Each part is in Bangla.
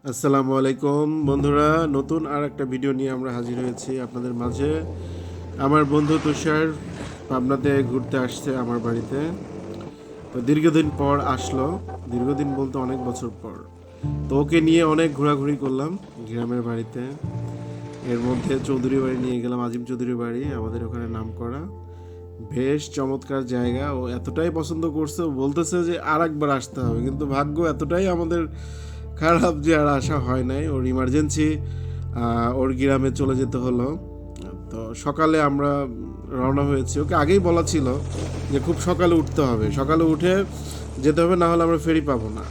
আসসালামু আলাইকুম বন্ধুরা, নতুন আর একটা ভিডিও নিয়ে আমরা হাজির হয়েছি আপনাদের মাঝে। আমার বন্ধু তুষার পাবনাতে ঘুরতে আসছে আমার বাড়িতে। তো দীর্ঘদিন পর আসলো, দীর্ঘদিন বলতে অনেক বছর পর। তো ওকে নিয়ে অনেক ঘোরাঘুরি করলাম গ্রামের বাড়িতে। এর মধ্যে চৌধুরী বাড়ি নিয়ে গেলাম, আজিম চৌধুরী বাড়ি, আমাদের ওখানে নাম করা। বেশ চমৎকার জায়গা। ও এতটাই পছন্দ করছে, ও বলতেছে যে আর একবার আসতে হবে, কিন্তু ভাগ্য এতটাই আমাদের খারাপ যে আর আসা হয় নাই। ওর ইমার্জেন্সি ওর গ্রামে চলে যেতে হলো। তো সকালে আমরা রওনা হয়েছি, ওকে আগেই বলা ছিল যে খুব সকালে উঠতে হবে, সকালে উঠে যেতে হবে, না হলে আমরা ফেরি পাবো না।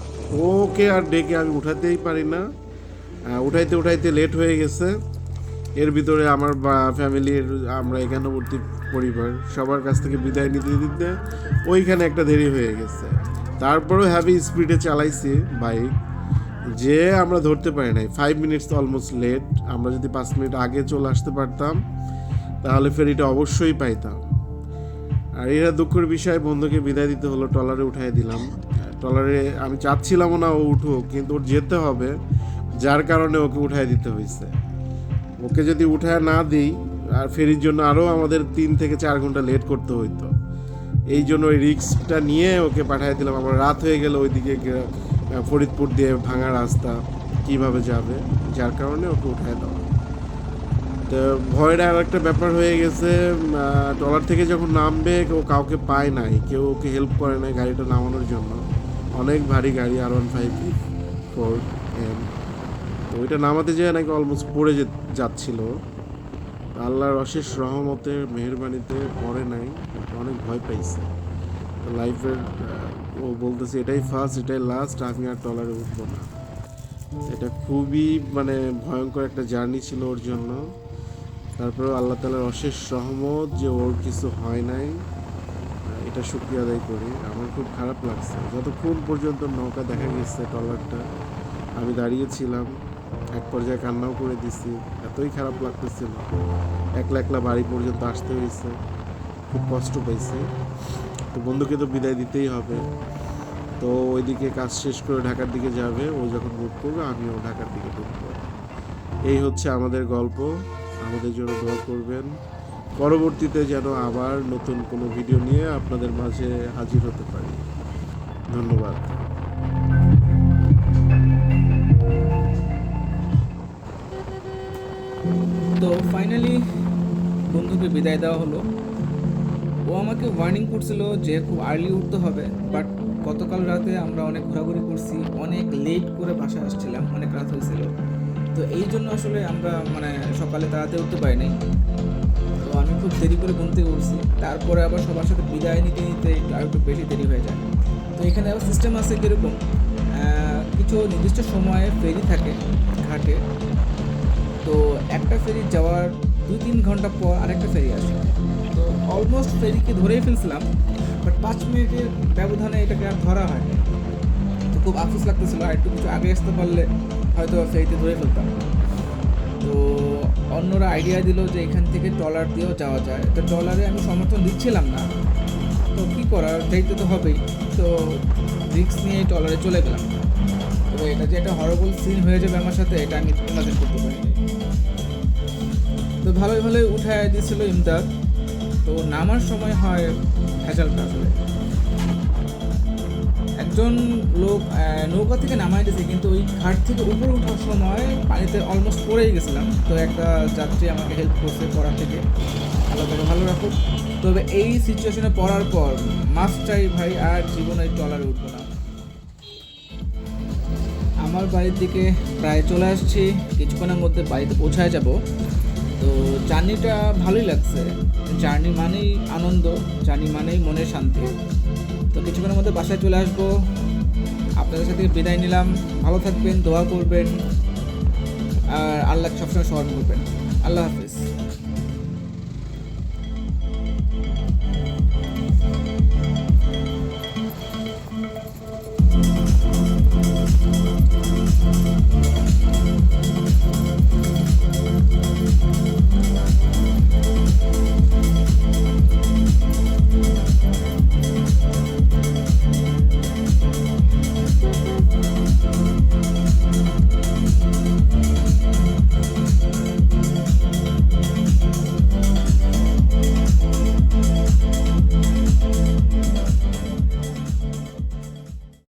ওকে আর ডেকে আমি উঠাতেই পারি না, উঠাইতে উঠাইতে লেট হয়ে গেছে। এর ভিতরে আমার ফ্যামিলির, আমরা এখানবর্তী পরিবার, সবার কাছ থেকে বিদায় নিতে দিতে ওইখানে একটা দেরি হয়ে গেছে। তারপরেও হ্যাভি স্পিডে চালাইছি বাইক, যে আমরা ধরতে পারি নাই। 5 মিনিটস অলমোস্ট লেট। আমরা যদি 5 মিনিট আগে চলে আসতে পারতাম তাহলে ফেরিটা অবশ্যই পাইতাম। আর এরা দুঃখের বিষয়, বন্ধুকে বিদায় দিতে হলো, ট্রলারে উঠাই দিলাম। ট্রলারে আমি চাচ্ছিলামও না ও উঠুক, কিন্তু ওর যেতে হবে, যার কারণে ওকে উঠাই দিতে হয়েছে। ওকে যদি উঠায় না দিই, আর ফেরির জন্য আরও আমাদের 3 থেকে 4 ঘন্টা লেট করতে হইতো। এই জন্য ওই রিস্কটা নিয়ে ওকে পাঠিয়ে দিলাম। আমার রাত হয়ে গেল, ওইদিকে ফরিদপুর দিয়ে ভাঙা রাস্তা, কিভাবে যাবে, যার কারণে ওকে উঠায় দেওয়া। তো ভয়ের আর একটা ব্যাপার হয়ে গেছে। ট্রলার থেকে যখন নামবে, ও কাউকে পায় নাই, কেউ ওকে হেল্প করে নাই গাড়িটা নামানোর জন্য। অনেক ভারী গাড়ি, R15 4M। তো ওইটা নামাতে যেয়ে নাকি অলমোস্ট পড়ে যাচ্ছিল। আল্লাহর অশেষ রহমতের মেহেরবানিতে পড়ে নাই, কিন্তু অনেক ভয় পাইছে। তো লাইফের ও বলতেছে এটাই ফার্স্ট, এটাই লাস্ট, আমি আর ট্রলারে উঠবো না। এটা খুবই মানে ভয়ঙ্কর একটা জার্নি ছিল ওর জন্য। তারপরেও আল্লাহ তাআলার অশেষ রহমত যে ওর কিছু হয় নাই, এটা শুকরিয়া আদায় করি। আমার খুব খারাপ লাগছে যতক্ষণ পর্যন্ত নৌকা দেখা গেছে, ট্রলারটা, আমি দাঁড়িয়েছিলাম। এক পর্যায়ে কান্নাও করে দিছি, এতই খারাপ লাগতেছিল। একলা একলা বাড়ি পর্যন্ত আসতে হয়েছে, খুব কষ্ট পাইছি। তো বন্ধুকে তো বিদায় দিতেই হবে। তো ওইদিকে কাজ শেষ করে ঢাকার দিকে যাবে, ও যখন মুভ করবে আমিও ঢাকার দিকে ঢুকবো। এই হচ্ছে আমাদের গল্প। আমাদের জন্য দোয়া করবেন, পরবর্তীতে যেন আবার নতুন কোনো ভিডিও নিয়ে আপনাদের মাঝে হাজির হতে পারি। ধন্যবাদ। তো ফাইনালি বন্ধুকে বিদায় দেওয়া হলো। ও আমাকে ওয়ার্নিং করছিল যে খুব আর্লি উঠতে হবে, বাট গতকাল রাতে আমরা অনেক ঘোরাঘুরি করছি, অনেক লেট করে বাসায় আসছিলাম, অনেক রাত হয়েছিল। তো এই জন্য আসলে আমরা সকালে তাড়াতাড়ি উঠতে পারি নাই। তো আমি খুব দেরি করে ঘুম থেকে উঠছি, তারপরে আবার সবার সাথে বিদায় নিতে নিতে আর একটু বেশি দেরি হয়ে যায়। তো এখানে আবার সিস্টেম আছে কীরকম, কিছু নির্দিষ্ট সময়ে ফেরি থাকে ঘাটে। তো একটা ফেরি যাওয়ার 2-3 ঘন্টা পর আরেকটা ফেরি আসে। তো অলমোস্ট ফেরিকে ধরেই ফেলছিলাম, বাট 5 মিনিটের ব্যবধানে এটাকে আর ধরা হয়নি। তো খুব আফসোস লাগতেছিল, আর একটু কিছু আগে আসতে পারলে হয়তো ফেরিতে ধরে ফেলতাম। তো অন্যরা আইডিয়া দিল যে এখান থেকে ট্রলার দিয়েও যাওয়া যায়। তো ট্রলারে আমি সমর্থন দিচ্ছিলাম না, তো কী করার, যাইতে তো হবেই। তো রিস্ক নিয়ে ট্রলারে চলে গেলাম। তবে এটা যে একটা হরবল সিন হয়ে যাবে আমার সাথে, এটা আমি ইমাজিন করতে পারিনি। তো ভালোই ভালোই উঠায় দিয়েছিল ইমদাদ। তো নামার সময় হয় ভেজালটা আসলে, একজন লোক নৌকা থেকে নামাই দিয়েছে, কিন্তু ওই ঘাট থেকে উপরে ওঠার সময় পানিতে অলমোস্ট পড়েই গেছিলাম। তো একটা যাত্রী আমাকে হেল্প করছে পড়া থেকে, আল্লাহ তাকে ভালো রাখুক। তবে এই সিচুয়েশনে পড়ার পর মাস্ট চাই ভাই, আর জীবনে ট্রলারে উঠবো না। আমার বাড়ির দিকে প্রায় চলে আসছি, কিছুক্ষণের মধ্যে বাড়িতে পৌঁছায় যাব। তো জার্নিটা ভালোই লাগছে, জার্নি মানেই আনন্দ, জার্নি মানেই মনের শান্তি। তো কিছুক্ষণের মধ্যে বাসায় চলে আসবো। আপনাদের সাথে বিদায় নিলাম, ভালো থাকবেন, দোয়া করবেন, আর আল্লাহ সবসময় স্মরণ করবেন। আল্লাহ হাফিজ।